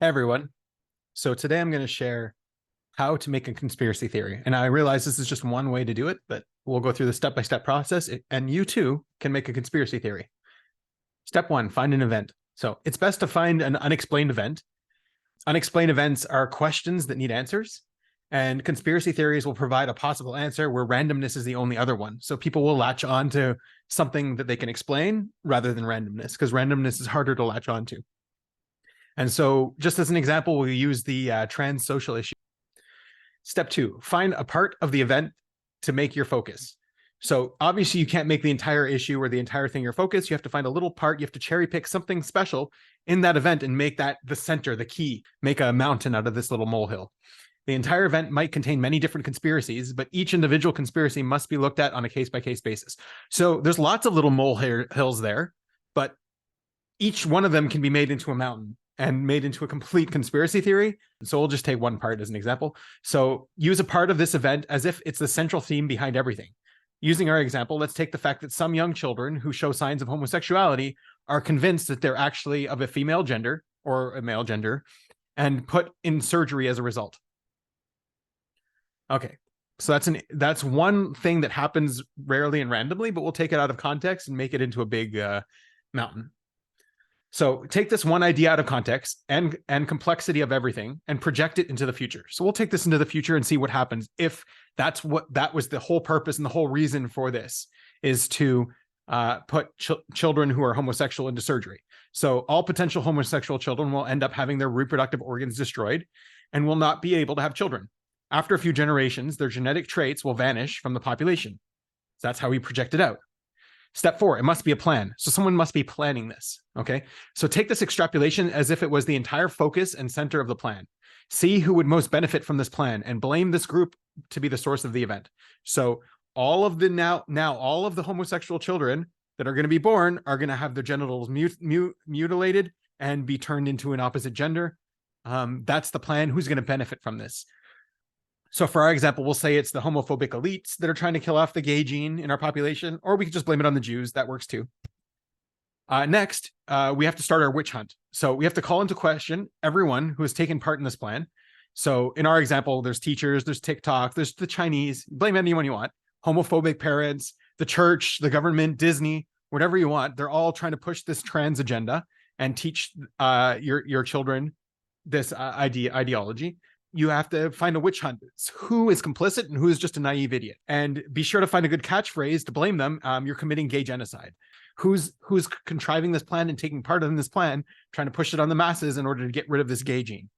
Hey everyone. So today I'm going to share how to make a conspiracy theory. And I realize this is just one way to do it, but we'll go through the step-by-step process and you too can make a conspiracy theory. Step one, find an event. So it's best to find an unexplained event. Unexplained events are questions that need answers, and conspiracy theories will provide a possible answer where randomness is the only other one. So people will latch on to something that they can explain rather than randomness, because randomness is harder to latch on to. And so just as an example, we'll use the trans social issue. Step two, find a part of the event to make your focus. So obviously you can't make the entire issue or the entire thing your focus. You have to find a little part. You have to cherry pick something special in that event and make that the center, the key, make a mountain out of this little molehill. The entire event might contain many different conspiracies, but each individual conspiracy must be looked at on a case-by-case basis. So there's lots of little molehills there, but each one of them can be made into a mountain and made into a complete conspiracy theory. So we'll just take one part as an example. So use a part of this event as if it's the central theme behind everything. Using our example, let's take the fact that some young children who show signs of homosexuality are convinced that they're actually of a female gender or a male gender and put in surgery as a result. Okay, so that's one thing that happens rarely and randomly, but we'll take it out of context and make it into a big mountain. So take this one idea out of context and complexity of everything and project it into the future. So we'll take this into the future and see what happens if that was the whole purpose and the whole reason for this is to put children who are homosexual into surgery. So all potential homosexual children will end up having their reproductive organs destroyed and will not be able to have children. After a few generations, their genetic traits will vanish from the population. So that's how we project it out. Step four, it must be a plan. So someone must be planning this, okay? So take this extrapolation as if it was the entire focus and center of the plan. See who would most benefit from this plan and blame this group to be the source of the event. So all of the now all of the homosexual children that are going to be born are going to have their genitals mutilated and be turned into an opposite gender. That's the plan. Who's going to benefit from this? So for our example, we'll say it's the homophobic elites that are trying to kill off the gay gene in our population, or we could just blame it on the Jews. That works too. Next, we have to start our witch hunt. So we have to call into question everyone who has taken part in this plan. So in our example, there's teachers, there's TikTok, there's the Chinese, blame anyone you want, homophobic parents, the church, the government, Disney, whatever you want. They're all trying to push this trans agenda and teach your children this ideology. You have to find a witch hunt. Who is complicit and who is just a naive idiot. And be sure to find a good catchphrase to blame them. You're committing gay genocide. Who's contriving this plan and taking part in this plan, trying to push it on the masses in order to get rid of this gay gene.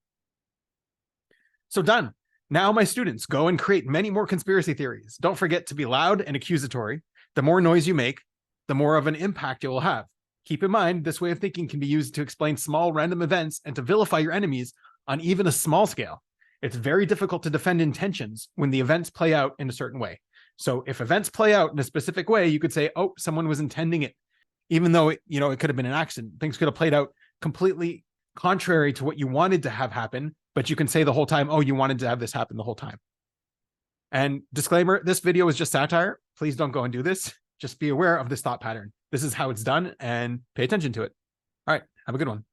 So done. Now, my students, go and create many more conspiracy theories. Don't forget to be loud and accusatory. The more noise you make, the more of an impact it will have. Keep in mind, this way of thinking can be used to explain small random events and to vilify your enemies on even a small scale. It's very difficult to defend intentions when the events play out in a certain way. So if events play out in a specific way, you could say, oh, someone was intending it. Even though it could have been an accident. Things could have played out completely contrary to what you wanted to have happen, but you can say the whole time, oh, you wanted to have this happen the whole time. And disclaimer, this video is just satire. Please don't go and do this. Just be aware of this thought pattern. This is how it's done and pay attention to it. All right, have a good one.